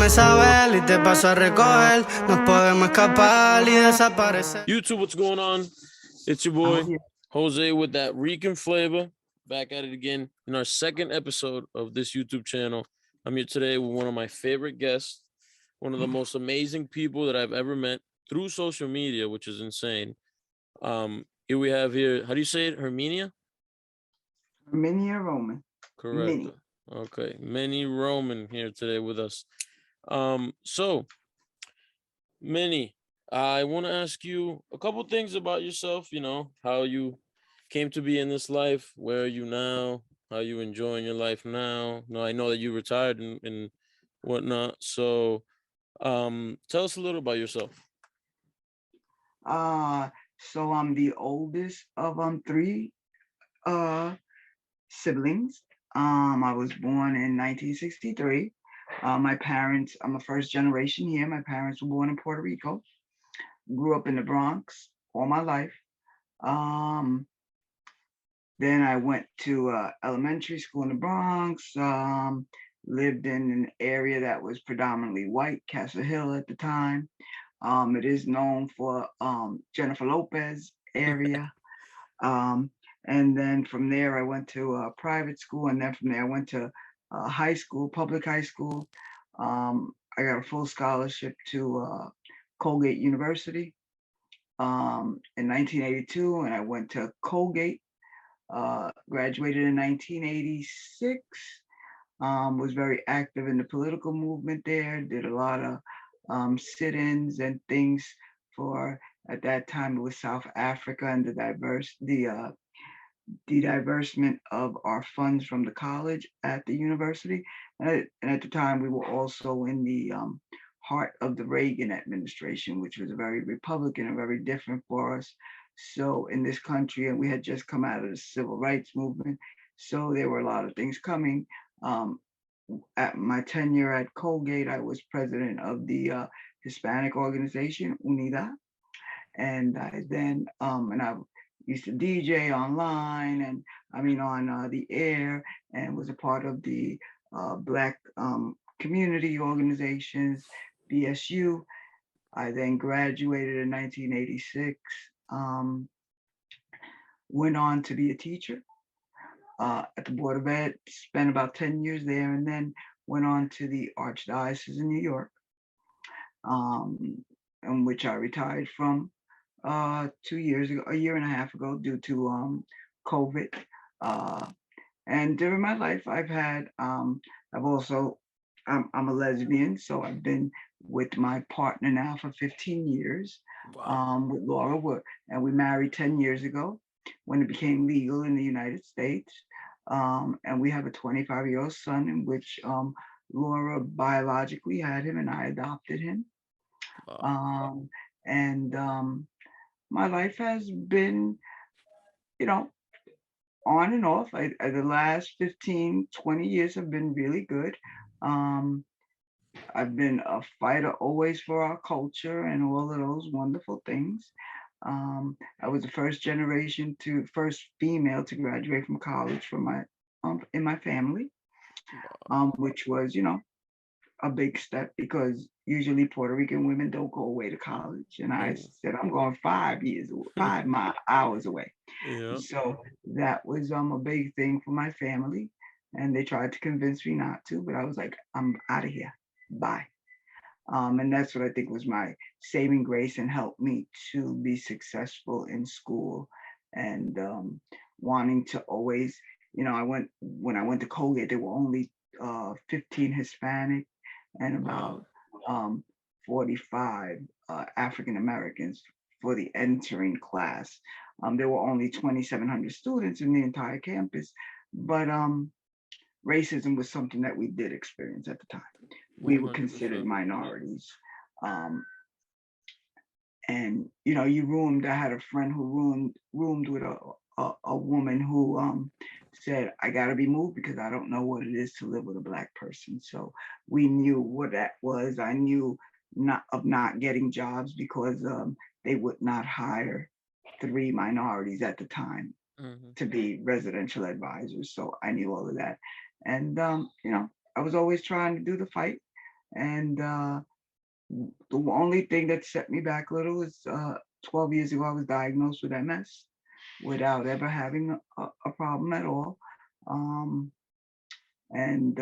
Déjame saber y te paso a recoger. Nos podemos escapar y desaparecer. YouTube, what's going on? It's your boy, Jose, with that Rican flavor. Back at it again in our second episode of this YouTube channel. I'm here today with one of my favorite guests, one of the most amazing people that I've ever met through social media, which is insane. Here we have how do you say it? Herminia? Minnie Roman. Correct. Minnie. Okay. Minnie Roman here today with us. So Minnie, I want to ask you a couple things about yourself, how you came to be in this life, where are you now, how you enjoying your life now. No, I know that you retired and whatnot. So tell us a little about yourself. So I'm the oldest of three siblings. I was born in 1963. My parents, I'm a first generation here. My parents were born in Puerto Rico. Grew up in the Bronx all my life. Then I went to elementary school in the Bronx. Lived in an area that was predominantly white, Castle Hill at the time. It is known for Jennifer Lopez area. And then from there, I went to a private school. And then from there, I went to high school, public high school. I got a full scholarship to Colgate University in 1982. And I went to Colgate, graduated in 1986. Was very active in the political movement there, did a lot of sit-ins and things for, at that time it was South Africa, and the diversement of our funds from the college at the university. And at the time we were also in the heart of the Reagan administration, which was very Republican and very different for us. So in this country, and we had just come out of the civil rights movement. So there were a lot of things coming. At my tenure at Colgate, I was president of the Hispanic organization, UNIDA. And I used to DJ online and on the air, and was a part of the Black community organizations, BSU. I then graduated in 1986, went on to be a teacher at the Board of Ed, spent about 10 years there, and then went on to the Archdiocese in New York, in which I retired from 2 years ago, a year and a half ago, due to COVID. And during my life, I've had, I'm a lesbian, so I've been with my partner now for 15 years. Wow. With Laura, and we married 10 years ago when it became legal in the United States. And we have a 25-year-old son, in which Laura biologically had him and I adopted him. Wow. My life has been, on and off. The last 15, 20 years have been really good. I've been a fighter always for our culture and all of those wonderful things. I was the first female to graduate from college from in my family, which was, a big step, because usually Puerto Rican women don't go away to college. And I said, I'm going 5 hours away. Yeah. So that was a big thing for my family. And they tried to convince me not to, but I was like, I'm out of here. Bye. And that's what I think was my saving grace and helped me to be successful in school, and wanting to always, when I went to Colgate, there were only 15 Hispanic and about 45 African Americans for the entering class. There were only 2,700 students in the entire campus, but racism was something that we did experience at the time. We were considered minorities. And I had a friend who roomed with a woman who said, I gotta be moved because I don't know what it is to live with a Black person. So we knew what that was. I knew not getting jobs because they would not hire 3 minorities at the time to be residential advisors. So I knew all of that. And, I was always trying to do the fight. And the only thing that set me back a little is 12 years ago, I was diagnosed with MS without ever having a problem at all. Um, and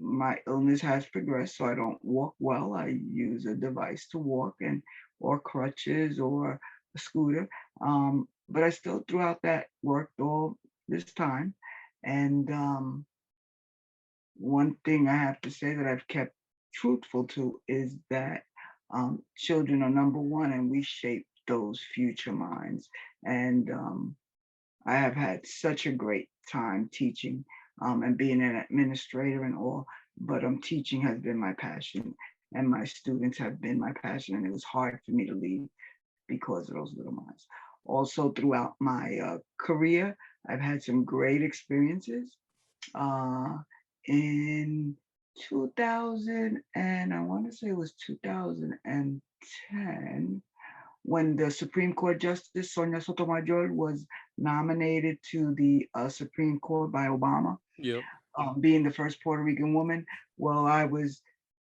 my illness has progressed, so I don't walk well. I use a device to walk and or crutches or a scooter. But I still throughout that worked all this time. And one thing I have to say that I've kept truthful to is that children are number one, and we shape those future minds. And I have had such a great time teaching and being an administrator and all, but teaching has been my passion, and my students have been my passion, and it was hard for me to leave because of those little minds. Also, throughout my career, I've had some great experiences. Uh, in 2000, and I want to say it was 2010, when the Supreme Court Justice Sonia Sotomayor was nominated to the Supreme Court by Obama, Yep. being the first Puerto Rican woman. Well,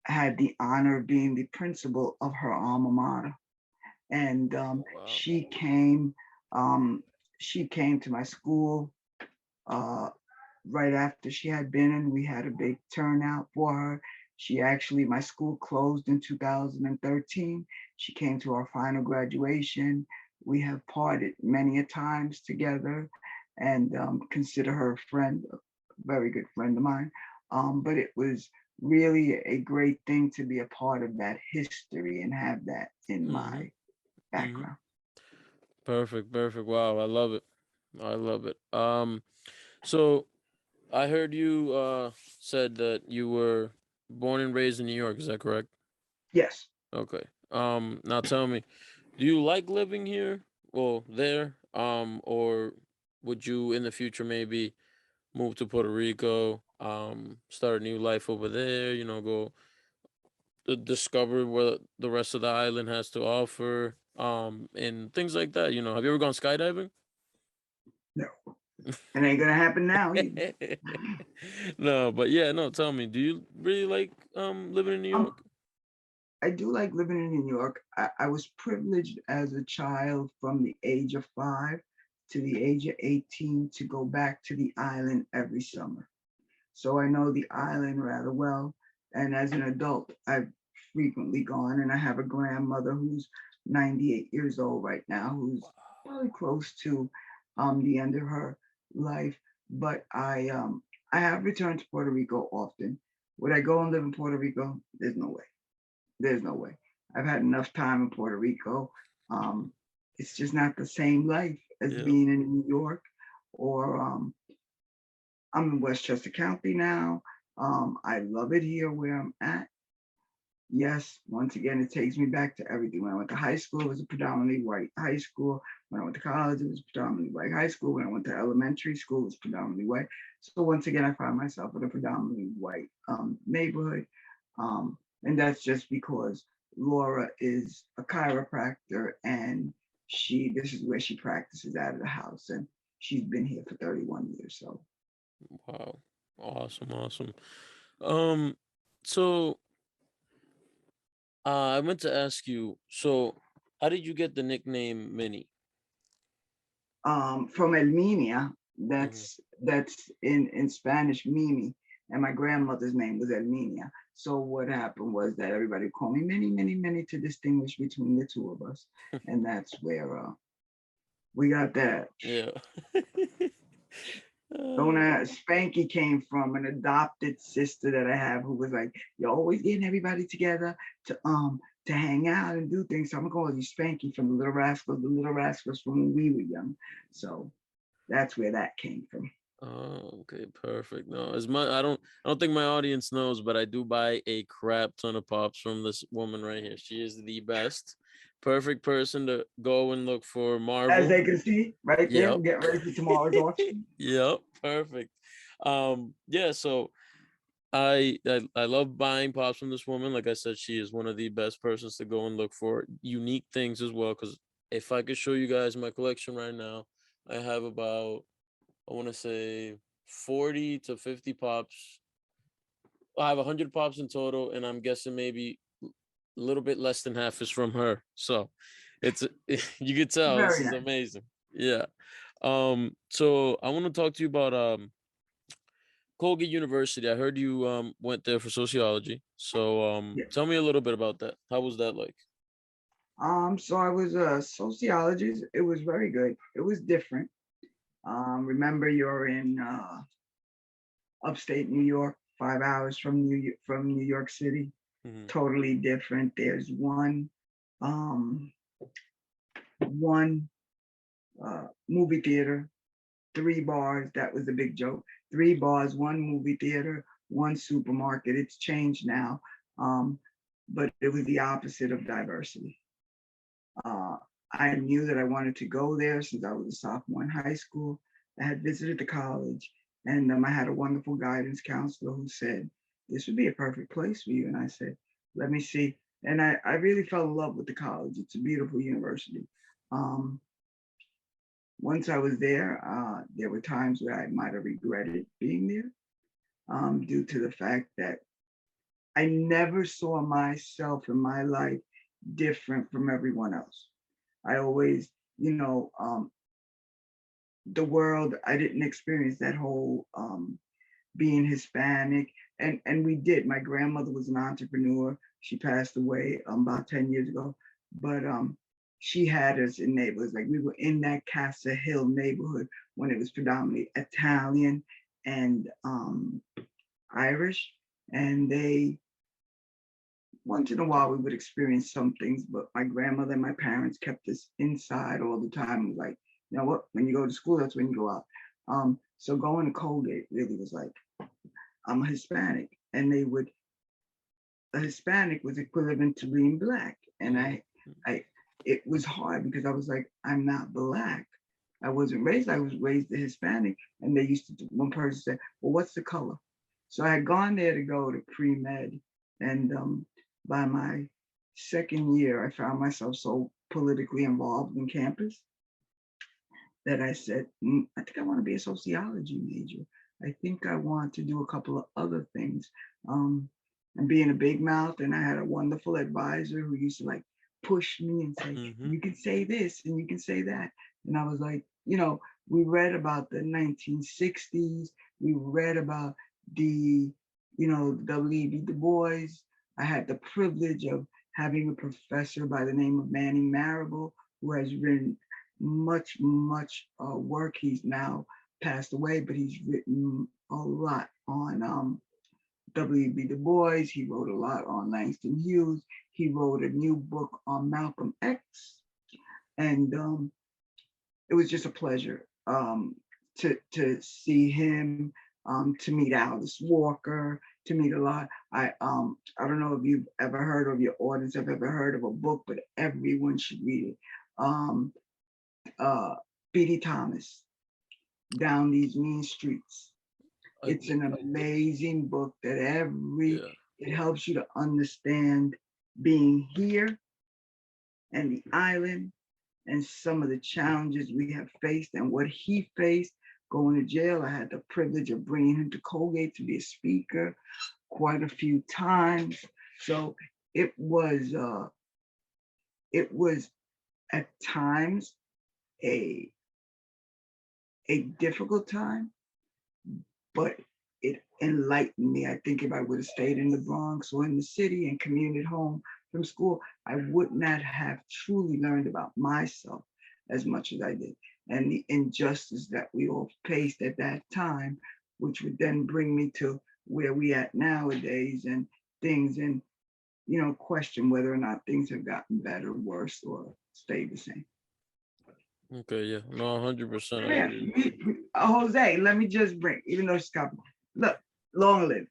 had the honor of being the principal of her alma mater, and Wow. she came to my school uh, right after she had been, and we had a big turnout for her. My school closed in 2013. She came to our final graduation. We have parted many a times together, and consider her a friend, a very good friend of mine. But it was really a great thing to be a part of that history and have that in Mm-hmm. my Mm-hmm. background. Perfect. Perfect. Wow. I love it. I love it. So I heard you said that you were born and raised in New York. Is that correct? Yes. Okay. Now tell me, do you like living here? Well, there. Or would you in the future maybe move to Puerto Rico, start a new life over there, go discover what the rest of the island has to offer, and things like that. Have you ever gone skydiving? No. It ain't gonna happen now either. No, but yeah, no, tell me, do you really like living in New Um, York? I do like living in New York. I was privileged as a child from the age of 5 to the age of 18 to go back to the island every summer. So I know the island rather well. And as an adult, I've frequently gone, and I have a grandmother who's 98 years old right now, who's probably close to the end of her life. But I have returned to Puerto Rico often. Would I go and live in Puerto Rico? There's no way. There's no way. I've had enough time in Puerto Rico. Um, it's just not the same life as Yeah. being in New York, or I'm in Westchester County now. I love it here where I'm at. Yes, once again, it takes me back to everything. When I went to high school, it was a predominantly white high school. When I went to college, it was predominantly white high school. When I went to elementary school, it was predominantly white. So once again, I find myself in a predominantly white neighborhood. And that's just because Laura is a chiropractor, and this is where she practices out of the house. And she's been here for 31 years. So Wow. Awesome, awesome. Um, so I meant to ask you, so how did you get the nickname Minnie? from Elminia, Hmm. that's in Spanish, Mimi, and my grandmother's name was Elminia. So what happened was that everybody called me Minnie, Minnie, Minnie to distinguish between the two of us, and that's where we got that. Yeah. Don't Uh, ask. Spanky came from an adopted sister that I have who was like, "You're always getting everybody together to hang out and do things." So I'm gonna call you Spanky from the Little Rascals from when we were young. So that's where that came from. Oh, okay, perfect. No, I don't think my audience knows, but I do buy a crap ton of pops from this woman right here. She is the best. Perfect person to go and look for As Marvel. they can see right there, Yep. we're getting ready for tomorrow's auction. Yep, perfect. Yeah, so I love buying pops from this woman. Like I said, she is one of the best persons to go and look for unique things as well. Because if I could show you guys my collection right now, I have about, I want to say, 40 to 50 pops I have 100 pops in total, and I'm guessing maybe a little bit less than half is from her. So it's you could tell this Very is nice. amazing. Yeah. So I want to talk to you about Colgate University. I heard you went there for sociology. So Yeah. tell me a little bit about that. How was that like? So I was a sociologist. It was very good. It was different. Remember, you're in upstate New York, 5 hours from New York City. Mm-hmm. Totally different. There's um, one movie theater, 3 bars. That was a big joke. 3 bars, one movie theater, one supermarket. It's changed now, but it was the opposite of diversity. I knew that I wanted to go there since I was a sophomore in high school. I had visited the college, and I had a wonderful guidance counselor who said, "This would be a perfect place for you." And I said, "Let me see." And I really fell in love with the college. It's a beautiful university. Um, Once I was there were times where I might have regretted being there due to the fact that I never saw myself in my life different from everyone else. I always, the world, I didn't experience that whole being Hispanic. And we did. My grandmother was an entrepreneur. She passed away about 10 years ago. But she had us in neighborhoods. Like we were in that Casa Hill neighborhood when it was predominantly Italian and Irish. And they, once in a while, we would experience some things, but my grandmother and my parents kept us inside all the time. Like, you know what, when you go to school, that's when you go out. So going to Colgate really was like, I'm a Hispanic. And a Hispanic was equivalent to being Black. And it was hard because I was like, I'm not Black. I was raised a Hispanic. And they used to, one person said, well, what's the color? So I had gone there to go to pre-med. And by my second year, I found myself so politically involved in campus that I said, I think I want to be a sociology major. I think I want to do a couple of other things. And being a big mouth, and I had a wonderful advisor who used to like push me and say, you can say this and you can say that. And I was like, we read about the 1960s. We read about the, W.E.B. Du Bois. I had the privilege of having a professor by the name of Manning Marable, who has written much work. He's now passed away, but he's written a lot on W.E.B. Du Bois. He wrote a lot on Langston Hughes. He wrote a new book on Malcolm X. And it was just a pleasure to see him, to meet Alice Walker, to meet a lot. I don't know if you've ever heard, or your audience have ever heard of a book, but everyone should read it. B.D. Thomas, Down These Mean Streets. It's an amazing book that it helps you to understand being here and the island and some of the challenges we have faced and what he faced going to jail. I had the privilege of bringing him to Colgate to be a speaker quite a few times. So it was at times a difficult time, but it enlightened me. I think if I would have stayed in the Bronx or in the city and commuted home from school, I would not have truly learned about myself as much as I did, and the injustice that we all faced at that time, which would then bring me to where we at nowadays and things, and question whether or not things have gotten better, worse, or stayed the same. Okay, yeah, no, 100%. Yeah, Jose, let me just bring, even though she's got, look, long live.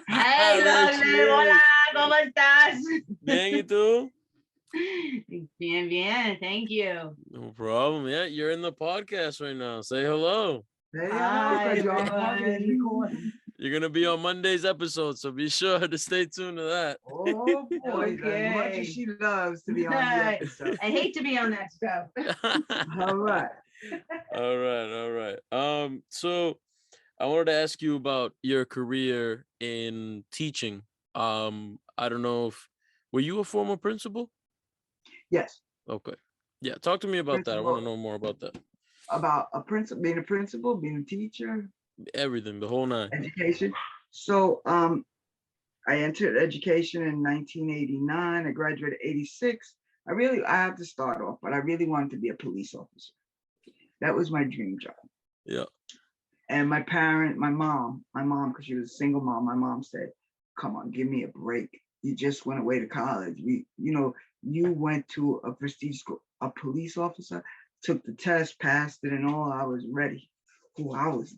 Hey, long live, hola, ¿cómo estás? Bien, ¿y tú? Bien, thank you. No problem. Yeah, you're in the podcast right now. Say hello. Hey, Hi, recording. You're gonna be on Monday's episode, so be sure to stay tuned to that. Oh boy, as much Okay. as she loves to be on the episode. I hate to be on that stuff. All right. All right. So I wanted to ask you about your career in teaching. I don't know if were you a former principal? Yes, Okay. Yeah, talk to me about that. I want to principal, know more about that. about being a principal, being a teacher, Everything, the whole nine. education. So I entered education in 1989. I graduated 86. I have to start off, but I really wanted to be a police officer. That was my dream job. Yeah. And my mom, because she was a single mom, my mom said, come on, give me a break. You just went away to college. You went to a prestige school, a police officer, took the test, passed it and all. I was ready. Who I was.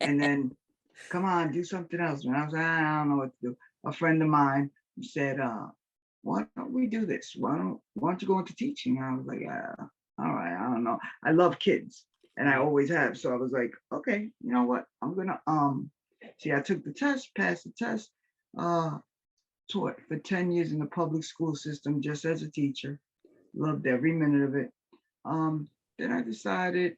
And then, come on, do something else. When I was like, I don't know what to do. A friend of mine said, why don't we do this? Why don't you go into teaching? And I was like, all right, I don't know. I love kids and I always have. So I was like, okay, you know what? I'm gonna see, I took the test, passed the test, taught for 10 years in the public school system just as a teacher, loved every minute of it. Then I decided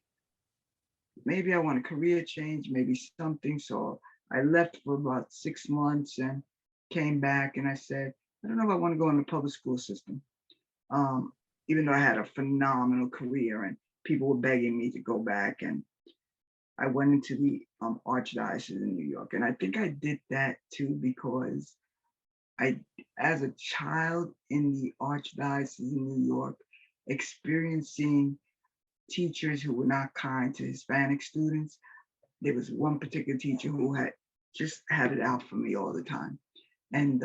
maybe I want a career change, maybe something. So I left for about 6 months and came back and I said, I don't know if I want to go in the public school system. Um, Even though I had a phenomenal career and people were begging me to go back, and I went into the Archdiocese in New York. And I think I did that too because I, as a child in the Archdiocese in New York, experiencing teachers who were not kind to Hispanic students. There was one particular teacher who had just had it out for me all the time. And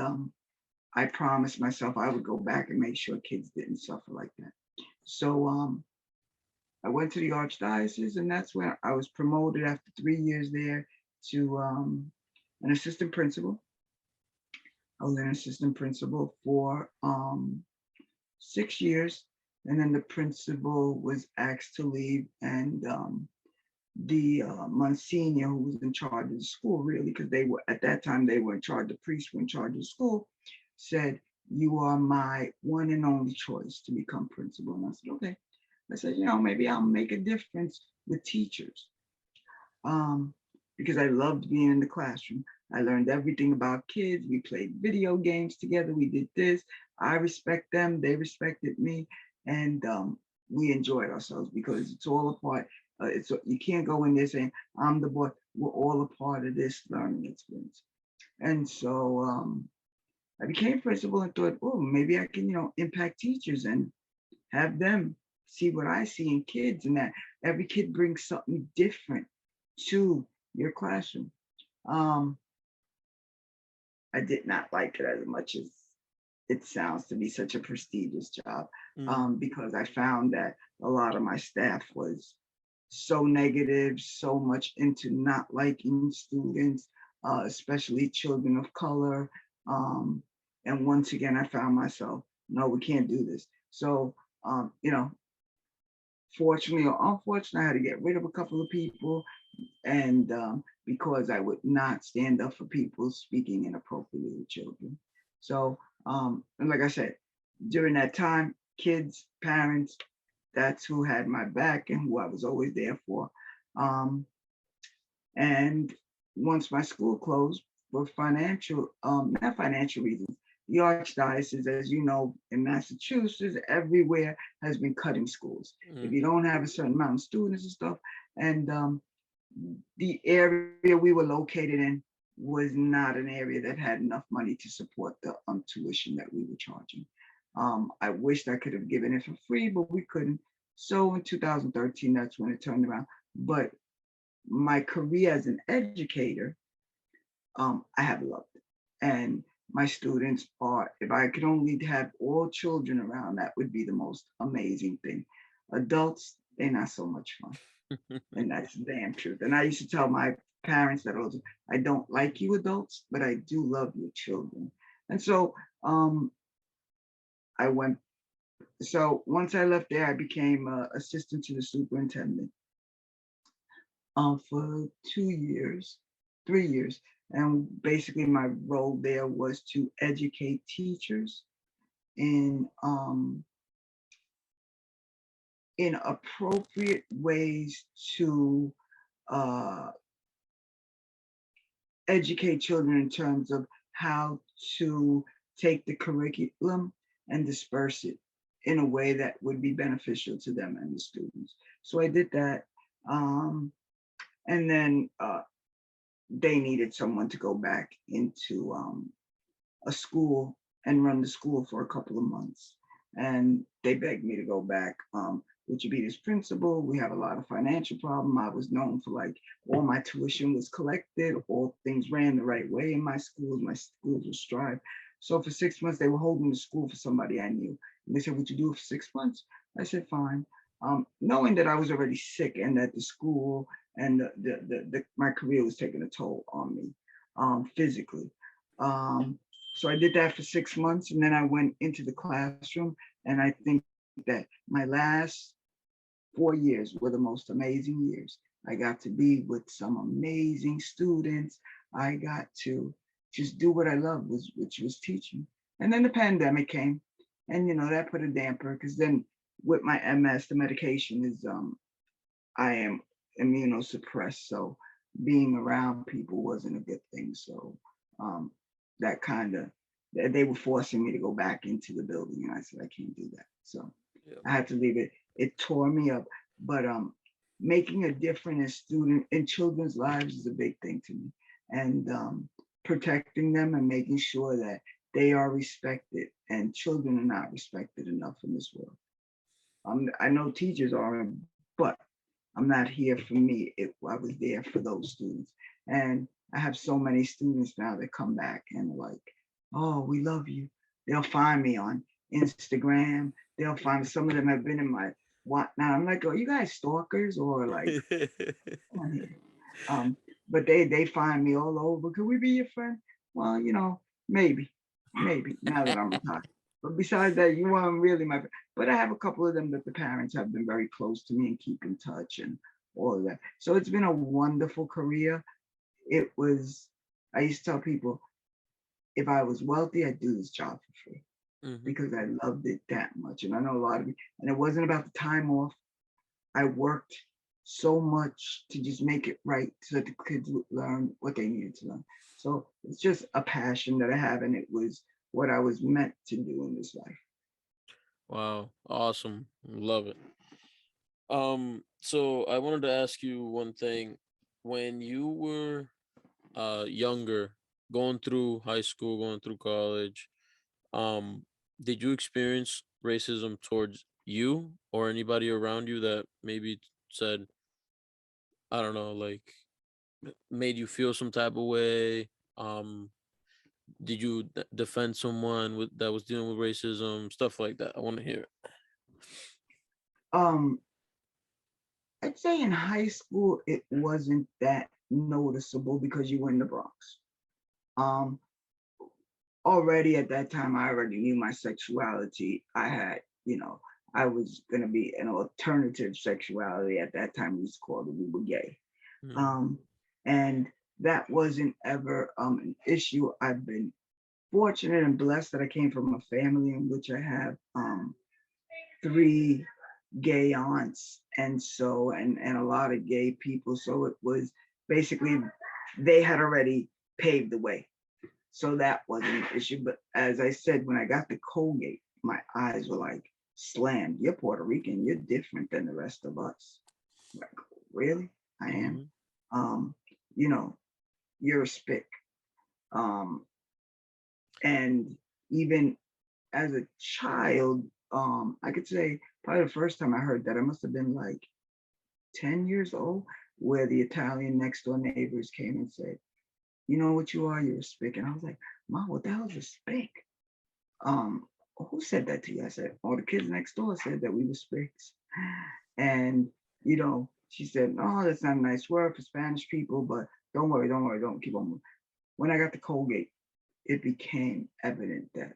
I promised myself I would go back and make sure kids didn't suffer like that. So I went to the Archdiocese, and that's where I was promoted after 3 years there to an assistant principal. I was an assistant principal for 6 years, and then the principal was asked to leave, and the Monsignor, who was in charge of the school, really, because they were at that time they were in charge. The priests were in charge of the school. Said, "You are my one and only choice to become principal." And I said, "Okay." I said, maybe I'll make a difference with teachers, because I loved being in the classroom. I learned everything about kids. We played video games together. We did this. I respect them. They respected me, and we enjoyed ourselves because it's all a part. You can't go in there saying I'm the boy. We're all a part of this learning experience. And so I became principal and thought, oh, maybe I can, impact teachers and have them see what I see in kids, and that every kid brings something different to your classroom. I did not like it as much as it sounds to be such a prestigious job, because I found that a lot of my staff was so negative, so much into not liking students, especially children of color. And once again, I found myself, no, we can't do this. So, fortunately or unfortunately, I had to get rid of a couple of people, and because I would not stand up for people speaking inappropriately to children. So, and like I said, during that time, kids, parents, that's who had my back and who I was always there for. And once my school closed for not financial reasons, the Archdiocese, as you know, in Massachusetts, everywhere has been cutting schools. If you don't have a certain amount of students and stuff, and the area we were located in was not an area that had enough money to support the tuition that we were charging. I wished I could have given it for free, but we couldn't. So in 2013, that's when it turned around. But my career as an educator, I have loved it. And my students are, if I could only have all children around, that would be the most amazing thing. Adults, they're not so much fun. And that's the damn truth. And I used to tell my parents that also, I don't like you adults, but I do love your children. And so I went, so once I left there, I became assistant to the superintendent for 2 years, 3 years. And basically my role there was to educate teachers in appropriate ways to educate children in terms of how to take the curriculum and disperse it in a way that would be beneficial to them and the students. So I did that. And then they needed someone to go back into a school and run the school for a couple of months. And they begged me to go back. Would you be this principal? We have a lot of financial problem. I was known for like all my tuition was collected, all things ran the right way in my schools were strived. So for 6 months, they were holding the school for somebody I knew. And they said, would you do it for 6 months? I said, fine. Knowing that I was already sick and that the school and my career was taking a toll on me physically. So I did that for 6 months, and then I went into the classroom, and I think that my last 4 years were the most amazing years. I got to be with some amazing students. I got to just do what I loved, which was teaching. And then the pandemic came, and that put a damper, because then with my MS, the medication is I am immunosuppressed, so being around people wasn't a good thing. So that kind of, they were forcing me to go back into the building, and I said I can't do that. So I had to leave it. It tore me up, but making a difference in children's lives is a big thing to me, and protecting them and making sure that they are respected, and children are not respected enough in this world. I know teachers aren't, but I'm not here for me. I was there for those students. And I have so many students now that come back and are like, oh, we love you. They'll find me on Instagram. They'll find, some of them have been in my whatnot. I'm like, oh, you guys stalkers or like, but they find me all over. Could we be your friend? Well, maybe now that I'm retired. But besides that, you weren't really my friend. But I have a couple of them that the parents have been very close to me and keep in touch and all of that. So it's been a wonderful career. I used to tell people, if I was wealthy, I'd do this job for free because I loved it that much. And I know a lot of you, and it wasn't about the time off. I worked so much to just make it right so that the kids would learn what they needed to learn. So it's just a passion that I have, and it was what I was meant to do in this life. Wow, awesome. Love it. So I wanted to ask you one thing. When you were younger, going through high school, going through college, did you experience racism towards you or anybody around you that maybe said, I don't know, like made you feel some type of way? Um, did you defend someone that was dealing with racism, stuff like that? I want to hear it. Um, I'd say in high school, it wasn't that noticeable because you were in the Bronx. Already at that time, I already knew my sexuality. I had, I was going to be an alternative sexuality. At that time, we used to call it, we were gay. And that wasn't ever an issue. I've been fortunate and blessed that I came from a family in which I have 3 gay aunts and a lot of gay people. So it was basically, they had already paved the way. So that wasn't an issue. But as I said, when I got to Colgate, my eyes were like slammed. You're Puerto Rican, you're different than the rest of us. Like, really? I am. You're a spick. And even as a child, I could say probably the first time I heard that, I must have been like 10 years old, where the Italian next door neighbors came and said, you know what you are? You're a spick. And I was like, Mom, what the hell is a spick? Who said that to you? I said, oh, the kids next door said that we were spicks. And, she said, no, that's not a nice word for Spanish people, but don't worry, don't keep on moving. When I got to Colgate, it became evident that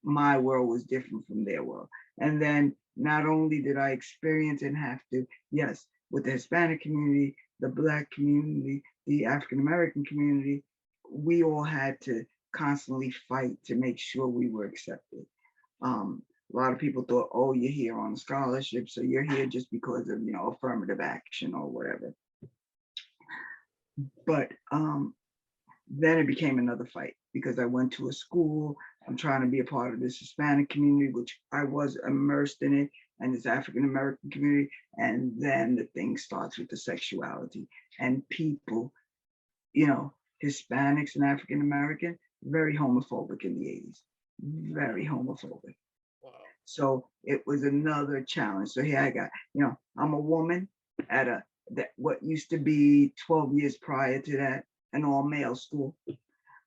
my world was different from their world. And then not only did I experience and have to, yes, with the Hispanic community, the Black community, the African-American community, we all had to constantly fight to make sure we were accepted. A lot of people thought, oh, you're here on a scholarship, so you're here just because of, affirmative action or whatever. But Then it became another fight because I went to a school. I'm trying to be a part of this Hispanic community, which I was immersed in it, and this African American community. And then the thing starts with the sexuality and people, you know, Hispanics and African American, very homophobic in the 80s, very homophobic. Wow. So it was another challenge. So here I got, you know, I'm a woman at what used to be 12 years prior to that, an all male school.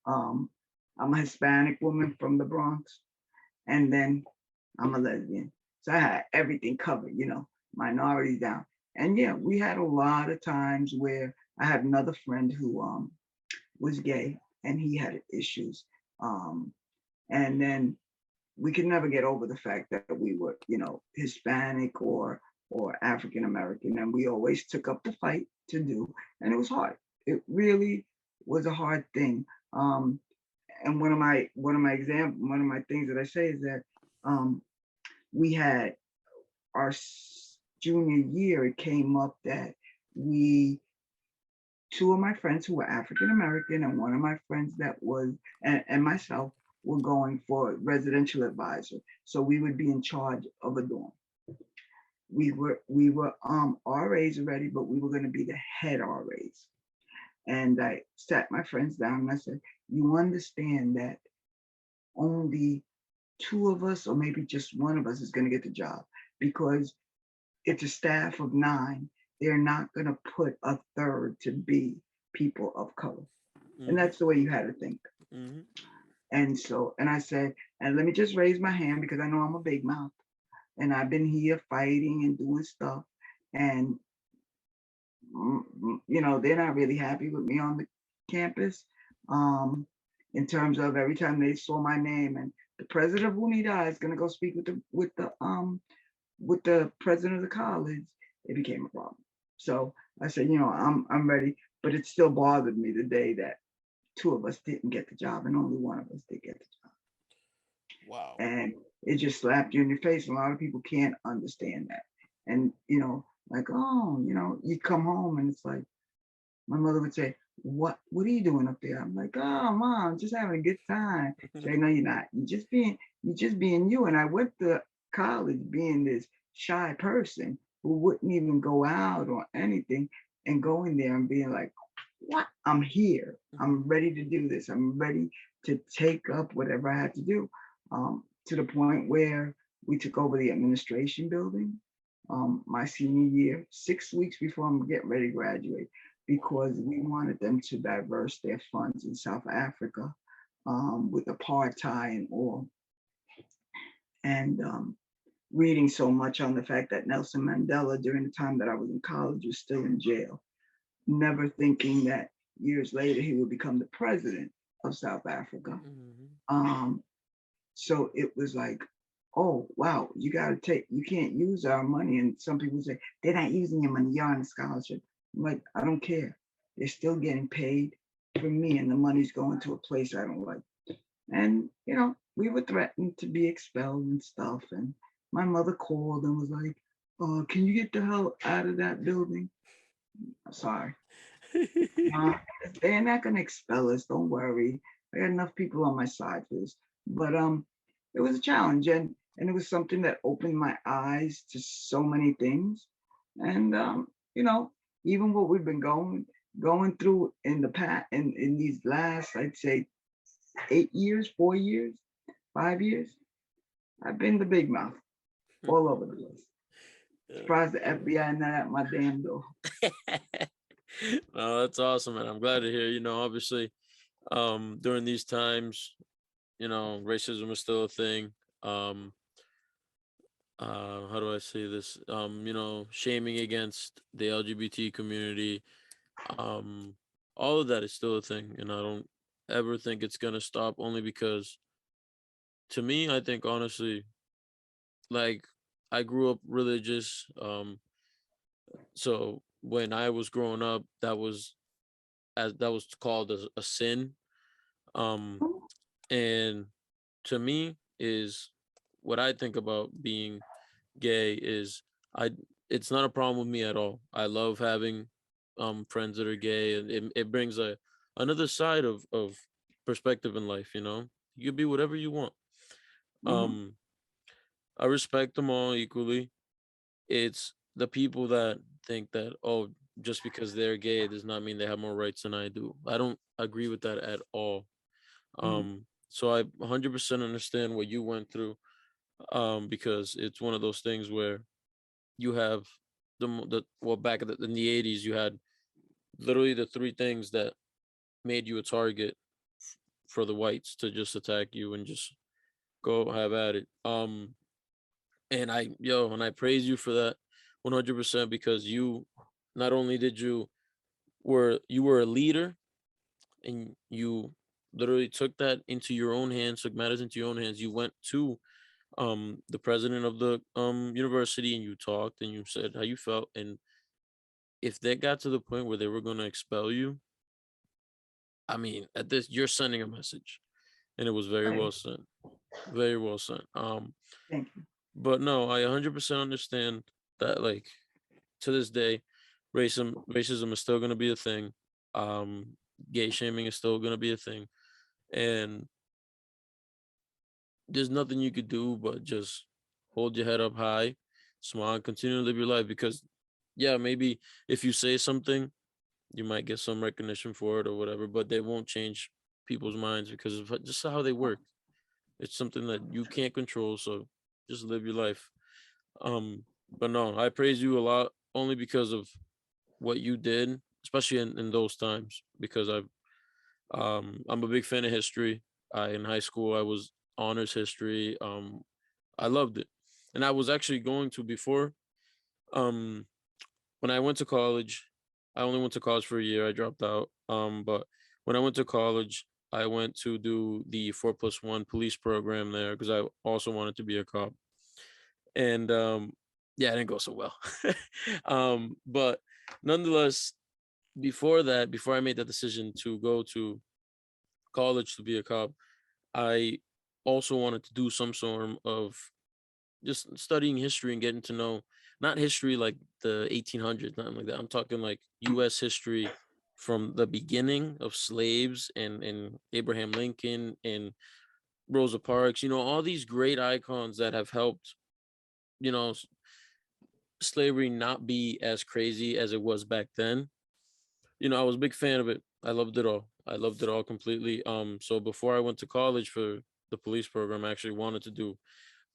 Um, I'm a Hispanic woman from the Bronx, and then I'm a lesbian. So I had everything covered, you know, minorities down. And yeah, we had a lot of times where I had another friend who was gay and he had issues. And then we could never get over the fact that we were, you know, Hispanic or African American, and we always took up the fight to do, and it was hard. It really was a hard thing. And one of my things that I say is that we had our junior year. It came up that two of my friends who were African American and one of my friends that was and myself were going for residential advisor. So we would be in charge of a dorm. We were RAs already, but we were going to be the head RAs. And I sat my friends down and I said, you understand that only two of us or maybe just one of us is going to get the job, because it's a staff of 9. They're not going to put a third to be people of color. And that's the way you had to think. And so, and I said, and let me just raise my hand because I know I'm a big mouth and I've been here fighting and doing stuff. And, you know, they're not really happy with me on the campus in terms of every time they saw my name and the president of UNIDA is going to go speak with the president of the college, it became a problem. So I said, you know, I'm ready, but it still bothered me the day that 2 of us didn't get the job and only 1 of us did get the job. Wow. And it just slapped you in your face. A lot of people can't understand that. And, you know, like, oh, you know, you come home and it's like, my mother would say, what are you doing up there? I'm like, oh, mom, just having a good time. She's like, no, you're not. You're just being you. And I went to college being this shy person who wouldn't even go out or anything, and going there and being like, what? I'm here. I'm ready to do this. I'm ready to take up whatever I had to do. To the point where we took over the administration building my senior year, 6 weeks before I'm getting ready to graduate, because we wanted them to diverse their funds in South Africa with apartheid and all. And reading so much on the fact that Nelson Mandela, during the time that I was in college, was still in jail, never thinking that years later he would become the president of South Africa. So it was like, oh, wow, you can't use our money. And some people say, they're not using your money, you're on a scholarship. I'm like, I don't care. They're still getting paid for me and the money's going to a place I don't like. And, you know, we were threatened to be expelled and stuff. And my mother called and was like, oh, can you get the hell out of that building? I'm sorry. They're not going to expel us. Don't worry. I got enough people on my side for this. But it was a challenge, and it was something that opened my eyes to so many things. And you know, even what we've been going through in the past, in these last, I'd say 8 years, 4 years, 5 years, I've been the big mouth all over the place. Surprised the FBI not at my damn door. No, that's awesome, and I'm glad to hear. You know, obviously, during these times, you know, racism is still a thing. How do I say this? You know, shaming against the LGBT community, all of that is still a thing, and I don't ever think it's gonna stop. Only because, to me, I think honestly, like, I grew up religious. So when I was growing up, that was called a sin. And to me, is what I think about being gay is it's not a problem with me at all. I love having friends that are gay, and it brings a another side of perspective in life. You could be whatever you want. um I respect them all equally. It's the people that think that, oh, just because they're gay does not mean they have more rights than I do. I don't agree with that at all. Mhm. So I 100% understand what you went through, because it's one of those things where you have well, back in the 80s, you had literally the three things that made you a target for the whites to just attack you and just go have at it. And I praise you for that 100%, because you not only did you were a leader, and you literally took that into your own hands, took matters into your own hands. You went to the president of the university, and you talked and you said how you felt. And if they got to the point where they were going to expel you, I mean, at this, you're sending a message, and it was very Right. well sent. Very well sent. Thank you. But no, I 100% understand that, like, to this day, racism is still going to be a thing. Um, Gay shaming is still going to be a thing, and there's nothing you could do but just hold your head up high, smile, and continue to live your life. Because, yeah, maybe if you say something, you might get some recognition for it or whatever, but they won't change people's minds because of just how they work. It's something that you can't control, so just live your life. But no, I praise you a lot only because of what you did, especially in those times, because I'm a big fan of history. In high school I was honors history. I loved it. And I was actually going to before, um when I went to college, I only went to college for a year. I dropped out. But when I went to college, I went to do the 4+1 police program there because I also wanted to be a cop. And yeah, it didn't go so well. But nonetheless, before I made that decision to go to college to be a cop, I also wanted to do some sort of just studying history and getting to know, not history like the 1800s, nothing like that. I'm talking like U.S. history from the beginning of slaves and Abraham Lincoln and Rosa Parks. All these great icons that have helped, you know, s- slavery not be as crazy as it was back then. I was a big fan of it. I loved it all. I loved it all completely. So before I went to college for the police program, I actually wanted to do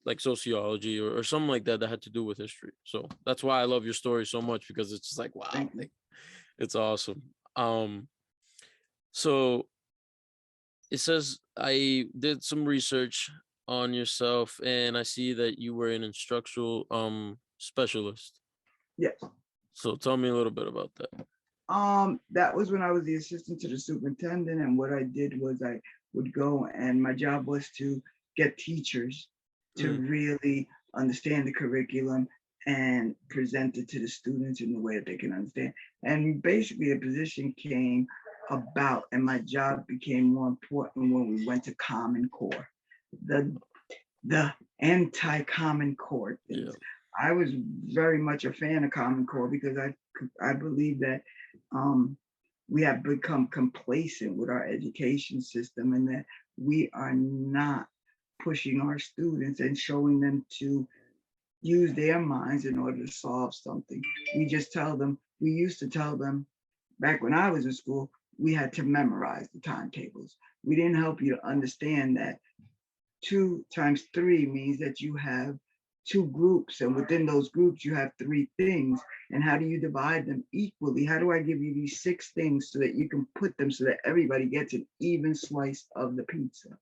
like sociology or something like that had to do with history. So that's why I love your story so much, because it's just like, wow, Thank you. like, it's awesome. So it says I did some research on yourself, and I see that you were an instructional specialist. Yes. So tell me a little bit about that. That was when I was the assistant to the superintendent, and what I did was I would go, and my job was to get teachers to Mm, really understand the curriculum and present it to the students in the way that they can understand. And basically, a position came about, and my job became more important when we went to Common Core, the the anti-Common Core yeah. things. I was very much a fan of Common Core because I believe that um, we have become complacent with our education system, and that we are not pushing our students and showing them to use their minds in order to solve something. We used to tell them back when I was in school, we had to memorize the timetables. We didn't help you to understand that 2 times 3 means that you have two groups, and within those groups you have three things. And how do you divide them equally? How do I give you these 6 things so that you can put them so that everybody gets an even slice of the pizza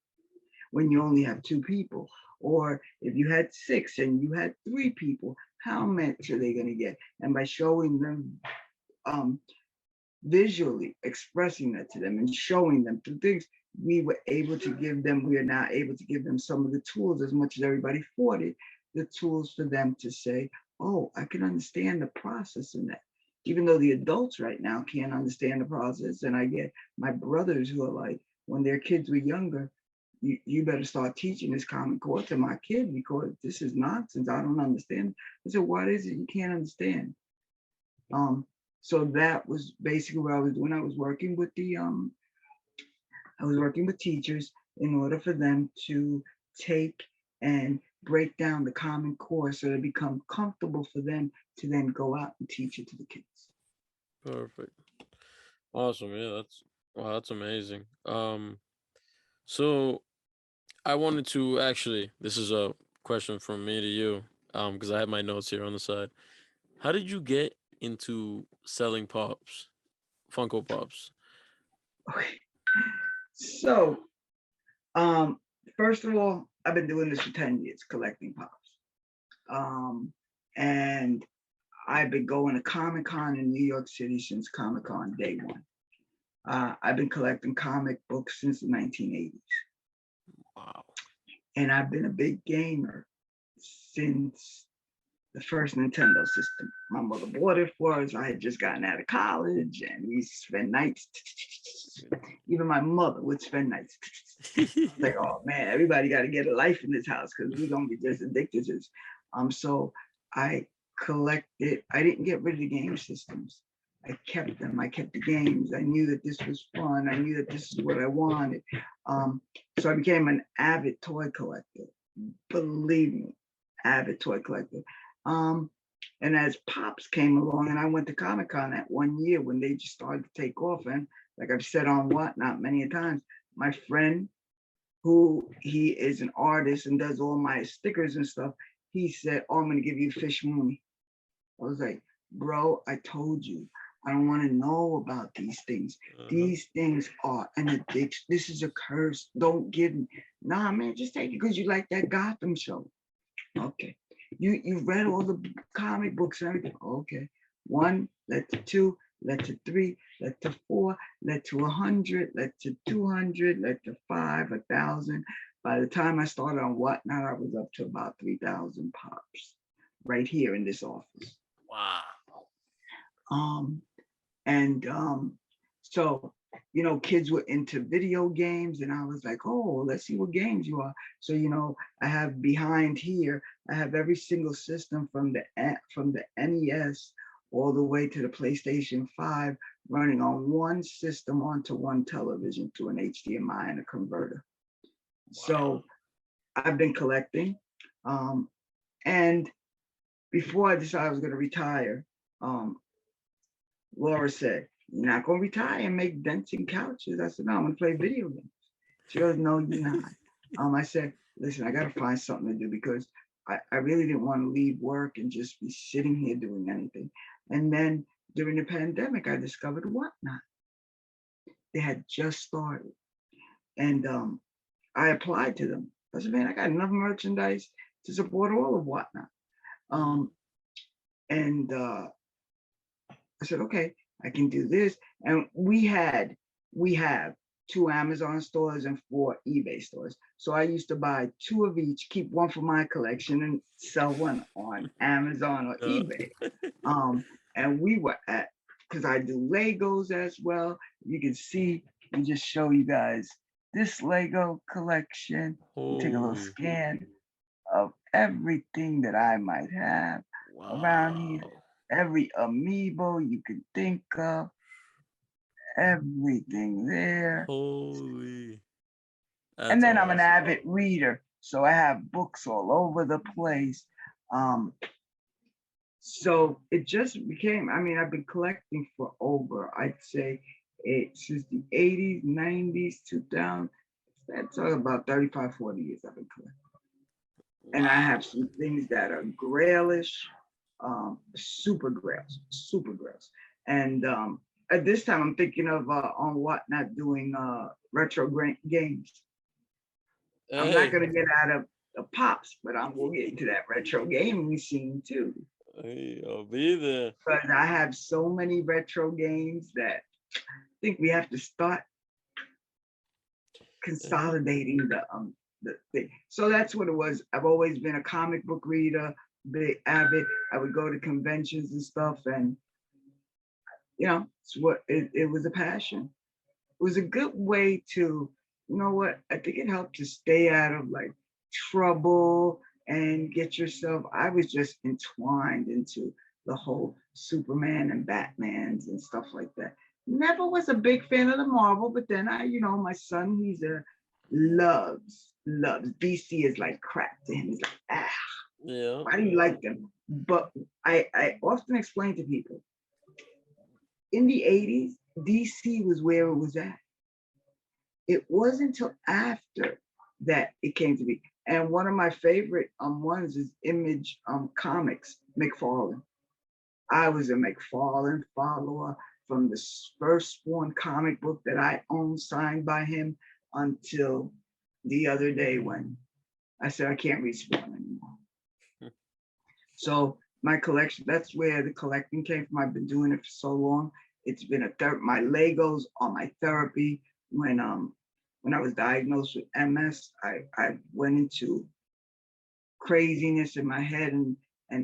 when you only have 2 people? Or if you had 6 and you had 3 people, how much are they going to get? And by showing them, um, visually expressing that to them and showing them through things, we are now able to give them some of the tools, as much as everybody fought it, the tools for them to say, oh, I can understand the process in that. Even though the adults right now can't understand the process. And I get my brothers who are like, when their kids were younger, you better start teaching this Common Core to my kid because this is nonsense. I don't understand. I said, what is it you can't understand? Um, so that was basically what I was doing. I was working with the I was working with teachers in order for them to take and break down the Common Core so they become comfortable for them to then go out and teach it to the kids. Perfect. Awesome. Yeah, that's amazing. So I wanted to actually, this is a question from me to you, because I have my notes here on the side. How did you get into selling pops, Funko Pops? Okay. So, first of all, I've been doing this for 10 years, collecting pops. And I've been going to Comic-Con in New York City since Comic-Con day one. I've been collecting comic books since the 1980s. Wow. And I've been a big gamer since the first Nintendo system. My mother bought it for us. I had just gotten out of college and we spent nights. Even my mother would spend nights. Like, oh man, everybody got to get a life in this house because we're going to be just addicted to this. So I collected, I didn't get rid of the game systems. I kept them. I kept the games. I knew that this was fun. I knew that this is what I wanted. So I became an avid toy collector. Believe me, avid toy collector. And as Pops came along, and I went to Comic-Con that one year when they just started to take off, and like I've said on Whatnot many a times, my friend, who he is an artist and does all my stickers and stuff, he said, oh, I'm going to give you Fish Mooney. I was like, bro, I told you, I don't want to know about these things. These things are an addiction. This is a curse. Don't give me. Nah, man, just take it because you like that Gotham show. Okay. You read all the comic books and everything. Okay. 1 led to 2, led to 3, led to 4, led to 100, led to 200, led to 5, 1,000. By the time I started on Whatnot, I was up to about 3,000 pops right here in this office. Wow. So, you know, kids were into video games and I was like, oh, let's see what games you are. So, you know, I have behind here, I have every single system from the NES all the way to the PlayStation 5 running on one system onto one television through an HDMI and a converter. Wow. So I've been collecting. And before I decided I was going to retire, Laura said, you're not going to retire and make dents in couches. I said, no, I'm going to play video games. She goes, no, you're not. I said, listen, I got to find something to do because I really didn't want to leave work and just be sitting here doing anything. And then during the pandemic, I discovered Whatnot. They had just started. And I applied to them. I said, man, I got enough merchandise to support all of Whatnot. I said, okay, I can do this. And we have 2 Amazon stores and 4 eBay stores. So I used to buy 2 of each, keep one for my collection and sell one on Amazon or eBay. And we were at, because I do Legos as well. You can see, let me just show you guys this Lego collection. Take a little scan of everything that I might have around here. Every amiibo you can think of, everything there. Holy. And then I'm an avid reader, so I have books all over the place. So it just became, I mean, I've been collecting for over, I'd say, since the 80s, 90s, 2000, that's about 35, 40 years I've been collecting. Wow. And I have some things that are grailish, super grails. And at this time, I'm thinking of on Whatnot doing retro games. Hey. I'm not gonna get out of the pops, but I'm gonna get into that retro gaming scene too. Hey, I'll be there. Because I have so many retro games that I think we have to start consolidating the thing. So that's what it was. I've always been a comic book reader, big avid. I would go to conventions and stuff, and you know, it's what it was a passion. It was a good way to, you know what, I think it helped to stay out of like trouble and get yourself, I was just entwined into the whole Superman and Batmans and stuff like that. Never was a big fan of the Marvel, but then my son, loves DC is like crap to him. He's like, Yeah. why do you like them? But I often explain to people, in the 80s, DC was where it was at. It wasn't until after that it came to be. And one of my favorite ones is Image Comics, McFarlane. I was a McFarlane follower from the first Spawn comic book that I owned signed by him until the other day when I said I can't read Spawn anymore. So my collection, that's where the collecting came from. I've been doing it for so long. It's been my Legos are my therapy. When I was diagnosed with MS, I went into craziness in my head, and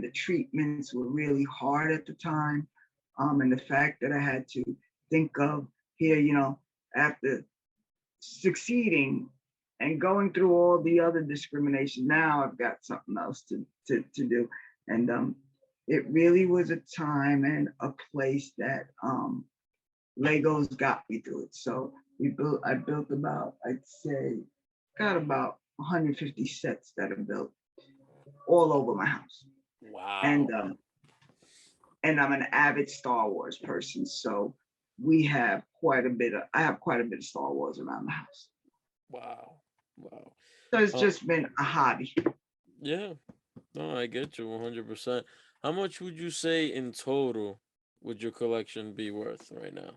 the treatments were really hard at the time. And the fact that I had to think of here, after succeeding and going through all the other discrimination, now I've got something else to do. And it really was a time and a place that Legos got me through it. So I built about, I'd say, got about 150 sets that are built all over my house. Wow. And I'm an avid Star Wars person, so I have quite a bit of Star Wars around the house. Wow. So it's just been a hobby. Yeah. No, I get you 100%. How much would you say in total would your collection be worth right now?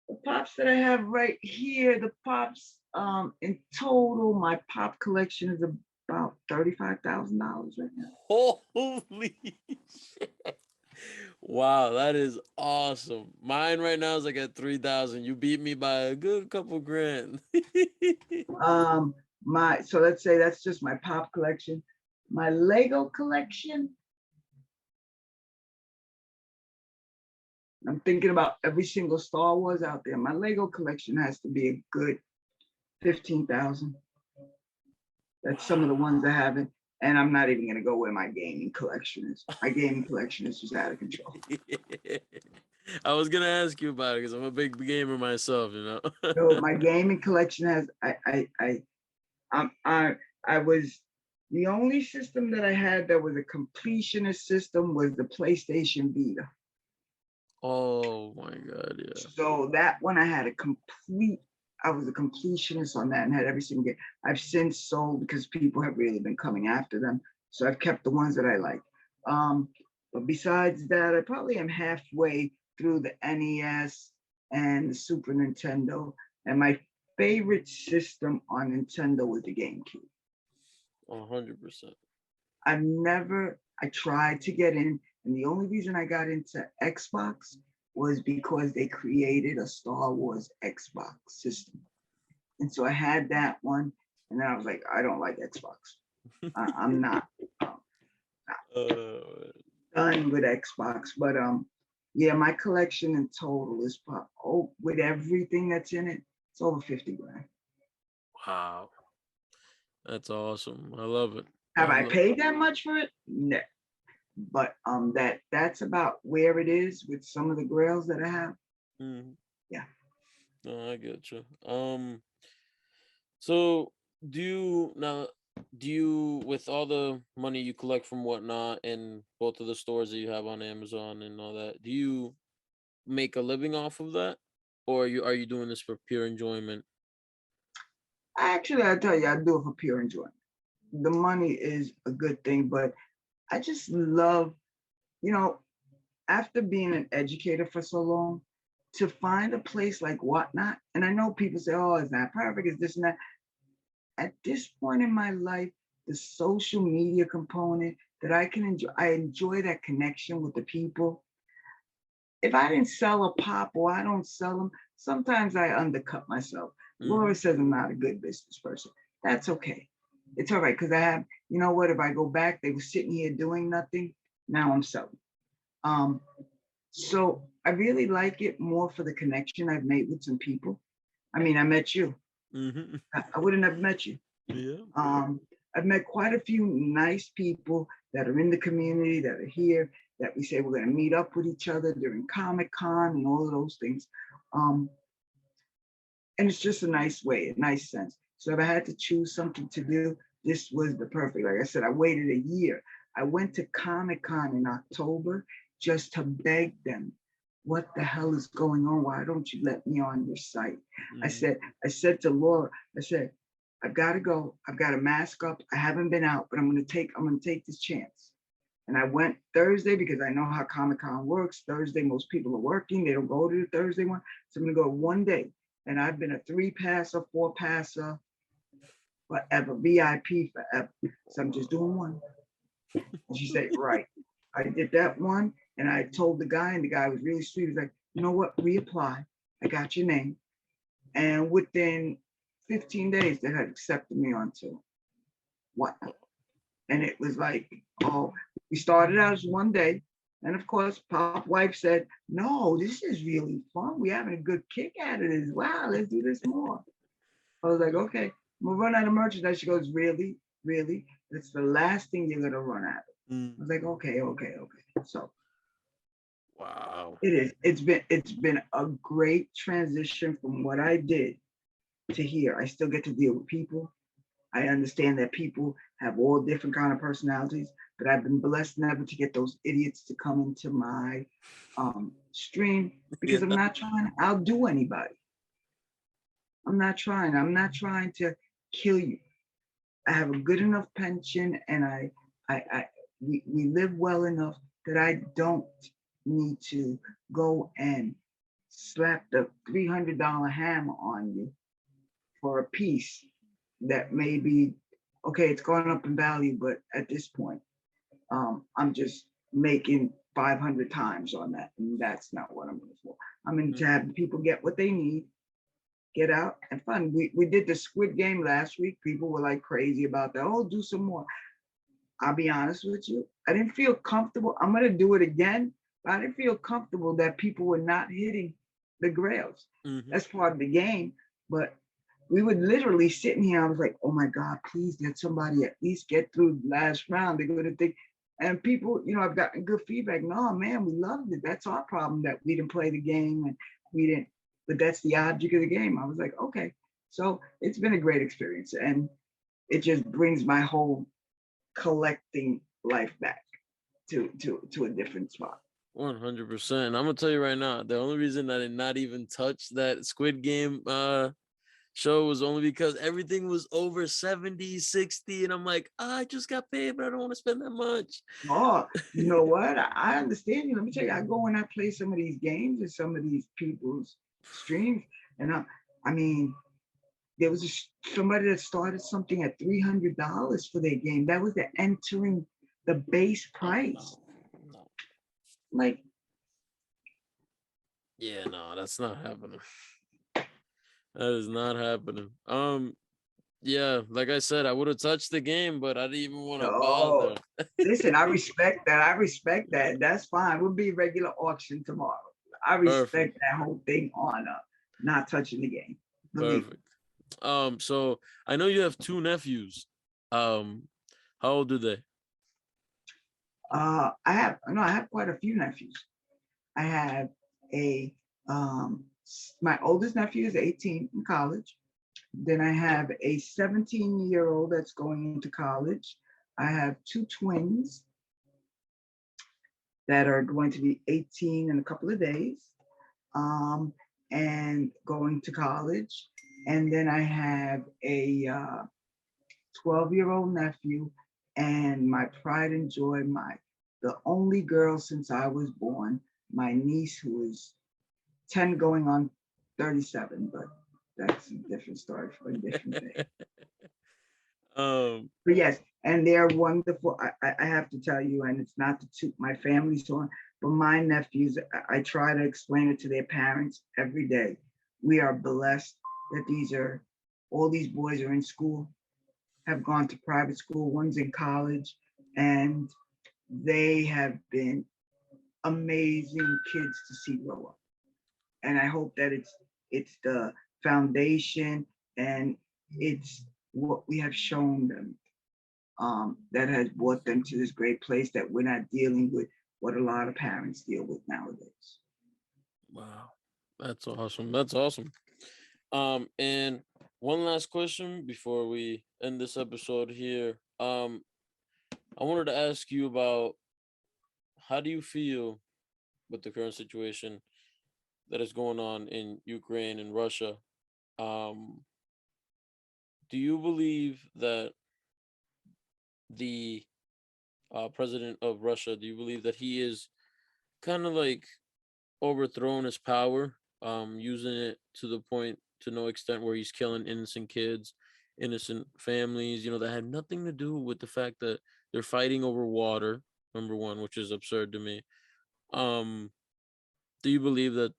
The pops that I have right here, in total, my pop collection is about $35,000 right now. Holy shit. Wow, that is awesome. Mine right now is like at 3,000. You beat me by a good couple grand. So let's say that's just my pop collection. My Lego collection, I'm thinking about every single Star Wars out there. My Lego collection has to be a good 15,000. That's some of the ones I haven't. And I'm not even going to go where my gaming collection is. My gaming collection is just out of control. I was going to ask you about it because I'm a big gamer myself, So my gaming collection has, I was, the only system that I had that was a completionist system was the PlayStation Vita. Oh my God, yeah. So that one I was a completionist on that and had every single game. I've since sold because people have really been coming after them. So I've kept the ones that I like. But besides that, I probably am halfway through the NES and the Super Nintendo. And my favorite system on Nintendo was the GameCube. 100%. I tried to get in, and the only reason I got into Xbox was because they created a Star Wars Xbox system. And so I had that one, and then I was like, I don't like Xbox. I'm not done with Xbox, but yeah, my collection in total is with everything that's in it, it's over 50 grand. Wow. That's awesome. I love it. Have I paid that much for it? No. But that's about where it is with some of the grails that I have. Mm-hmm. Yeah. No, I get you. So do you, with all the money you collect from whatnot and both of the stores that you have on Amazon and all that, do you make a living off of that, or are you doing this for pure enjoyment? Actually, I tell you, I do it for pure enjoyment. The money is a good thing, but I just love, after being an educator for so long, to find a place like Whatnot. And I know people say, oh, it's not perfect, it's this and that. At this point in my life, the social media component that I enjoy that connection with the people. If I didn't sell a pop or I don't sell them, sometimes I undercut myself. Mm-hmm. Laura says I'm not a good business person. That's okay. It's all right, because I have, if I go back, they were sitting here doing nothing. Now I'm selling. So I really like it more for the connection I've made with some people. I mean, I met you. Mm-hmm. I would have never met you. Yeah. I've met quite a few nice people that are in the community that are here. that we say we're going to meet up with each other during Comic-Con and all of those things. And it's just a nice way, a nice sense. So if I had to choose something to do, this was the perfect. Like I said, I waited a year. I went to Comic-Con in October just to beg them, what the hell is going on? Why don't you let me on your site? I said to Laura, I said, I've got to go. I've got to mask up. I haven't been out, but I'm going to take this chance. And I went Thursday because I know how Comic-Con works. Thursday, most people are working. They don't go to the Thursday one. So I'm going to go one day. And I've been a 3-passer, 4-passer, forever, VIP forever. So I'm just doing one. And she said, right. I did that one. And I told the guy, and the guy was really sweet. He was like, you know what? Reapply. I got your name. And within 15 days, they had accepted me onto what? And it was like, oh, we started out as one day. And of course, Pop wife said, no, this is really fun. We're having a good kick at it as well. Let's do this more. I was like, okay, we'll run out of merchandise. She goes, really? Really? It's the last thing you're gonna run out of. I was like, okay. So wow. it is. It's been a great transition from what I did to here. I still get to deal with people. I understand that people have all different kind of personalities, but I've been blessed never to get those idiots to come into my stream because I'm not trying to outdo anybody. I'm not trying to kill you. I have a good enough pension and we live well enough that I don't need to go and slap the $300 hammer on you for a piece that may be, okay, it's gone up in value, but at this point, I'm just making 500 times on that. And that's not what I'm in for. I'm in to have people get what they need, get out and fun. We did the Squid Game last week. People were like crazy about that. Oh, do some more. I'll be honest with you. I didn't feel comfortable. I'm going to do it again. But I didn't feel comfortable that people were not hitting the grails. That's part of the game. But we were literally sitting here. I was like, oh my God, please let somebody at least get through the last round. They're going to think, and people, I've gotten good feedback. No, man, we loved it. That's our problem that we didn't play the game and we didn't, but that's the object of the game. I was like, okay. So it's been a great experience. And it just brings my whole collecting life back to a different spot. 100%. I'm gonna tell you right now, the only reason I did not even touch that Squid Game show was only because everything was over 70, 60, and I'm like, I just got paid, but I don't want to spend that much. Oh, you know what? I understand you. Let me tell you, I go and I play some of these games and some of these people's streams, and I mean, there was somebody that started something at $300 for their game. That was the entering the base price. No. Like, yeah, no, that's not happening. That is not happening. Yeah, like I said, I would have touched the game, but I didn't even want to bother. Listen, I respect that. That's fine. We'll be regular auction tomorrow. I respect that whole thing on not touching the game. Perfect. So I know you have 2 nephews. How old are they? I have quite a few nephews. I have my oldest nephew is 18 in college. Then I have a 17-year-old that's going into college. I have 2 twins that are going to be 18 in a couple of days, and going to college. And then I have a 12-year-old nephew and my pride and joy, the only girl since I was born, my niece who is 10 going on 37, but that's a different story for a different day. But yes, and they're wonderful. I have to tell you, and it's not to toot my family's horn, but my nephews, I try to explain it to their parents every day. We are blessed that all these boys are in school, have gone to private school, one's in college, and they have been amazing kids to see grow up. And I hope that it's the foundation and it's what we have shown them that has brought them to this great place, that we're not dealing with what a lot of parents deal with nowadays. Wow, that's awesome. That's awesome. And one last question before we end this episode here. I wanted to ask you about how do you feel with the current situation that is going on in Ukraine and Russia? Um, do you believe that the president of Russia, do you believe that he is kind of like overthrown his power, using it to the point to no extent where he's killing innocent kids, innocent families, that had nothing to do with the fact that they're fighting over water, number one, which is absurd to me. Um, do you believe that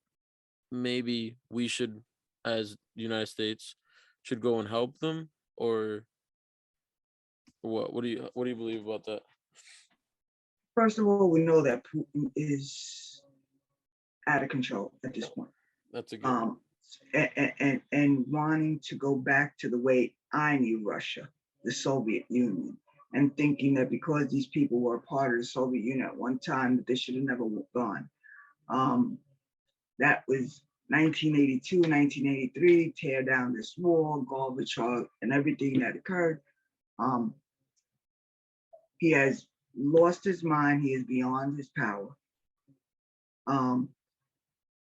maybe we should, as the United States, should go and help them, or what? What do you believe about that? First of all, we know that Putin is out of control at this point. That's a good one. And wanting to go back to the way I knew Russia, the Soviet Union, and thinking that because these people were a part of the Soviet Union at one time, that they should have never gone. That was 1982, 1983, tear down this wall, Gorbachev, and everything that occurred. He has lost his mind. He is beyond his power.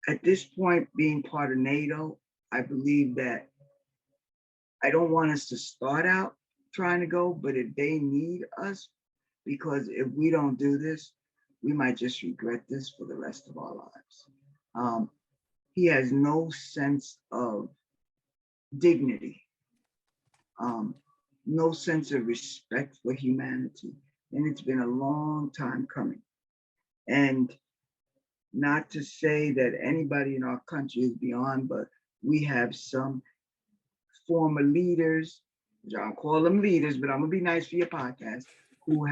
At this point, being part of NATO, I believe that I don't want us to start out trying to go, but if they need us, because if we don't do this, we might just regret this for the rest of our lives. He has no sense of dignity, no sense of respect for humanity. And it's been a long time coming. And not to say that anybody in our country is beyond, but we have some former leaders, which I'll call them leaders, but I'm gonna be nice for your podcast, who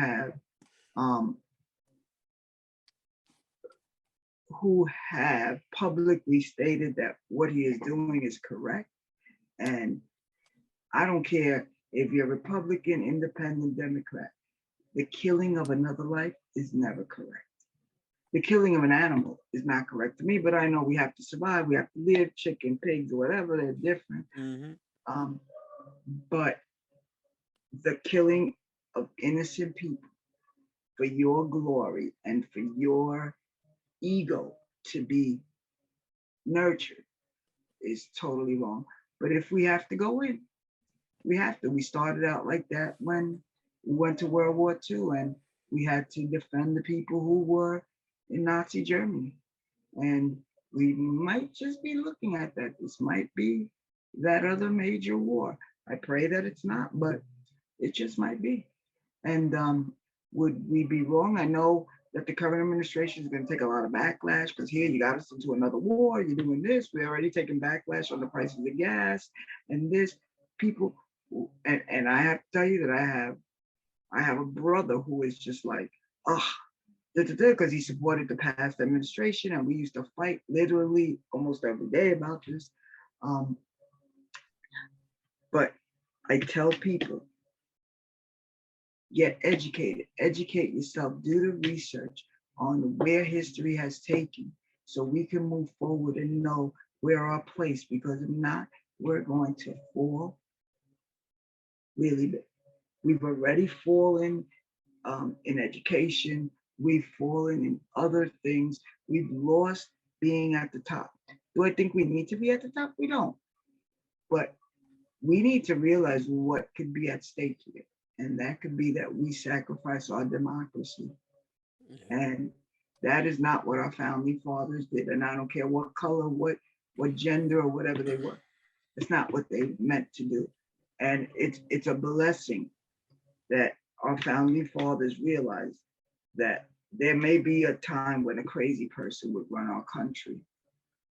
have publicly stated that what he is doing is correct. And I don't care if you're Republican, Independent, Democrat, the killing of another life is never correct. The killing of an animal is not correct to me, but I know we have to survive. We have to live, chicken, pigs, or whatever, they're different. Mm-hmm. But the killing of innocent people for your glory and for your ego to be nurtured is totally wrong. But if we have to go in, we have to. We started out like that when we went to World War II and we had to defend the people who were in Nazi Germany. And we might just be looking at that. This might be that other major war. I pray that it's not, but it just might be. And would we be wrong? I know that the current administration is going to take a lot of backlash because here you got us into another war. You're doing this. We're already taking backlash on the prices of gas and this. People, and I have to tell you that I have a brother who is just like, because he supported the past administration, and we used to fight literally almost every day about this. But I tell people, get educated, educate yourself, do the research on where history has taken so we can move forward and know where our place, because if not, we're going to fall really big. We've already fallen in education. We've fallen in other things. We've lost being at the top. Do I think we need to be at the top? We don't. But we need to realize what could be at stake here. And that could be that we sacrifice our democracy. And that is not what our founding fathers did. And I don't care what color, what gender, or whatever they were. It's not what they meant to do. And it's a blessing that our founding fathers realized that there may be a time when a crazy person would run our country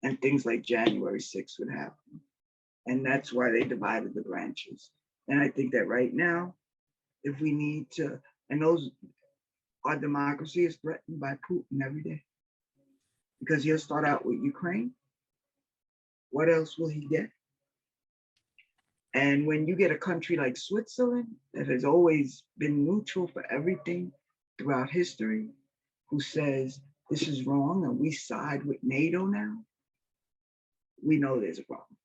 and things like January 6th would happen. And that's why they divided the branches. And I think that right now, if we need to, and our democracy is threatened by Putin every day. Because he'll start out with Ukraine. What else will he get? And when you get a country like Switzerland that has always been neutral for everything throughout history, who says this is wrong and we side with NATO now, we know there's a problem.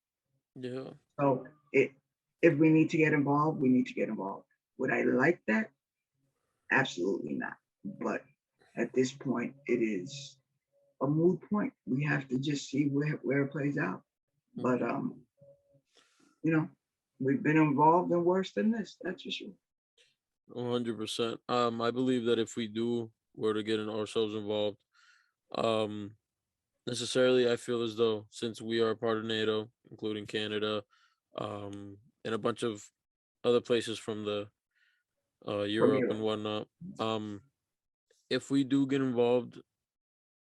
Yeah. So if we need to get involved, we need to get involved. Would I like that? Absolutely not. But at this point, it is a moot point. We have to just see where it plays out. But you know, we've been involved in worse than this. That's for sure. 100%. I believe that if we were to get ourselves involved, necessarily, I feel as though since we are a part of NATO, including Canada, and a bunch of other places from the Europe and whatnot, if we do get involved,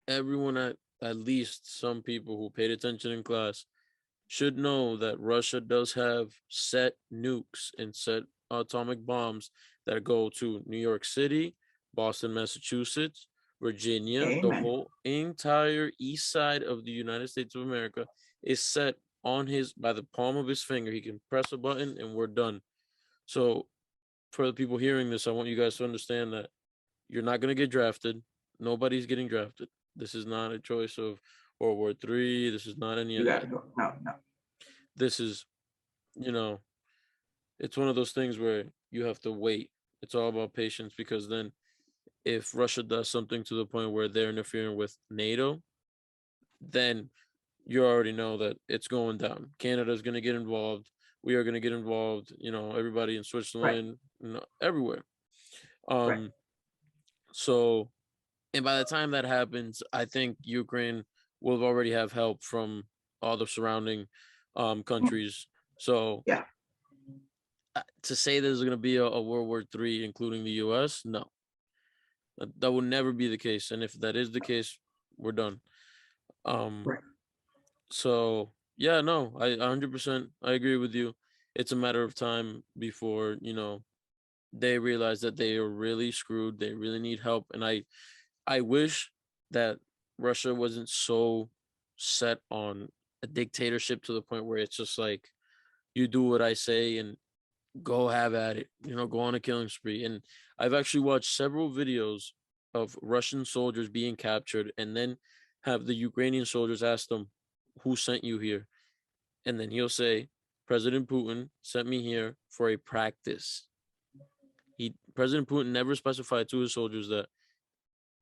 everyone at least some people who paid attention in class should know that Russia does have set nukes and set atomic bombs that go to New York City, Boston, Massachusetts, Virginia. Amen. The whole entire east side of the United States of America is set on by the palm of his finger. He can press a button and we're done. So for the people hearing this, I want you guys to understand that you're not going to get drafted. Nobody's getting drafted. This is not a choice of World War III. This is not any of that. No. This is, it's one of those things where you have to wait. It's all about patience, because then if Russia does something to the point where they're interfering with NATO, then you already know that it's going down. Canada's going to get involved. We are going to get involved. Everybody in Switzerland, everywhere. Right. So, and by the time that happens, I think Ukraine will already have help from all the surrounding countries. So, yeah, to say there's going to be a World War III, including the U.S., no, that will never be the case. And if that is the case, we're done. right. So yeah, no, I 100%, I agree with you. It's a matter of time before, they realize that they are really screwed. They really need help. And I wish that Russia wasn't so set on a dictatorship to the point where it's just like, you do what I say and go have at it, go on a killing spree. And I've actually watched several videos of Russian soldiers being captured, and then have the Ukrainian soldiers ask them, who sent you here? And then he'll say, President Putin sent me here for a practice. President Putin never specified to his soldiers that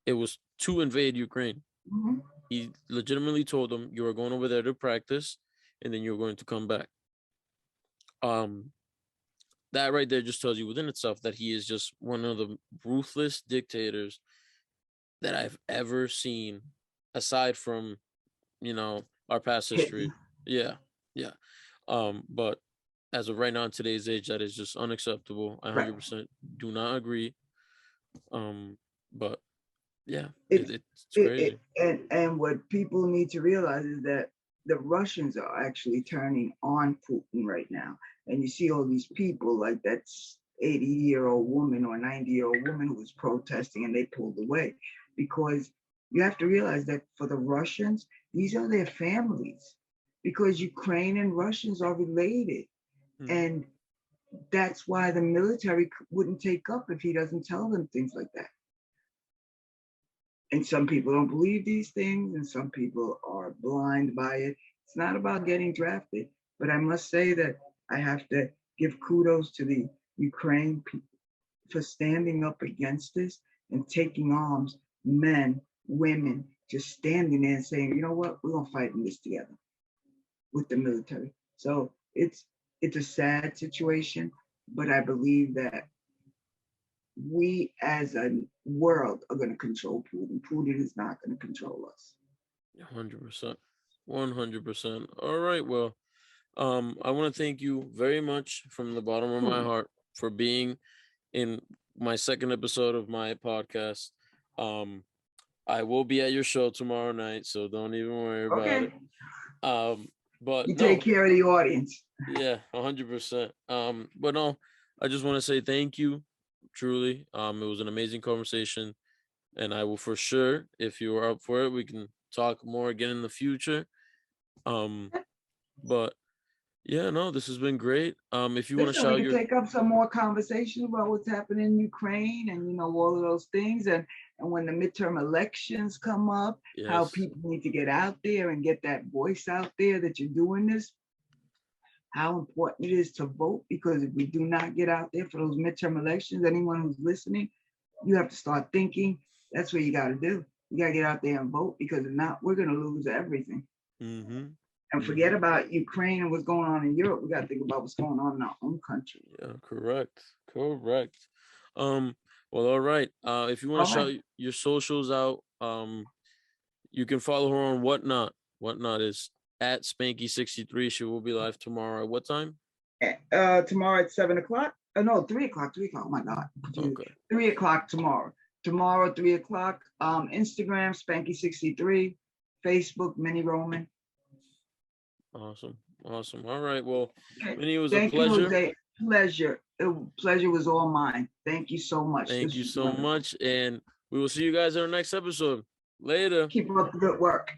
it was to invade Ukraine. Mm-hmm. He legitimately told them, you are going over there to practice, and then you're going to come back. That right there just tells you within itself that he is just one of the ruthless dictators that I've ever seen, aside from, our past history. Yeah. But as of right now, in today's age, that is just unacceptable. I 100% do not agree. But yeah, it's crazy. And what people need to realize is that the Russians are actually turning on Putin right now. And you see all these people like that 80-year-old woman or 90-year-old woman who was protesting, and they pulled away, because you have to realize that for the Russians, these are their families, because Ukraine and Russians are related. And that's why the military wouldn't take up if he doesn't tell them things like that. And some people don't believe these things, and some people are blind by it. It's not about getting drafted, but I must say that I have to give kudos to the Ukraine people for standing up against this and taking arms, men, women, just standing there and saying, you know what, we're gonna fight in this together with the military. So it's a sad situation, but I believe that we as a world are going to control Putin. Putin is not going to control us. 100%. 100%. All right. Well, I want to thank you very much from the bottom of my heart for being in my second episode of my podcast. I will be at your show tomorrow night, so don't even worry about it. But you take care of the audience. Yeah, 100%. But no, I just want to say thank you, truly. It was an amazing conversation, and I will for sure, if you are up for it, we can talk more again in the future. But Yeah, no, this has been great. If you want to Listen, we shout can your take up some more conversations about what's happening in Ukraine and all of those things. And when the midterm elections come up, how yes, people need to get out there and get that voice out there that you're doing this, how important it is to vote, because if we do not get out there for those midterm elections, anyone who's listening, you have to start thinking. That's what you got to do. You got to get out there and vote, because if not, we're going to lose everything. mm-hmm. And forget about Ukraine and what's going on in Europe. We got to think about what's going on in our own country. Yeah, correct. Well, all right. If you want to All shout right. your socials out, you can follow her on Whatnot. Whatnot is at Spanky63. She will be live tomorrow. At what time? Tomorrow at 7:00. No, 3:00. 3:00. Oh my God. Okay. 3:00 tomorrow. Tomorrow, 3:00. Instagram, Spanky63. Facebook, Minnie Roman. Awesome. All right. Well, Okay. Minnie, it was Thank a pleasure. you, Jose. Pleasure. Pleasure was all mine. Thank you so much. Thank This you was so wonderful. much. And we will see you guys in our next episode. Later. Keep up the good work.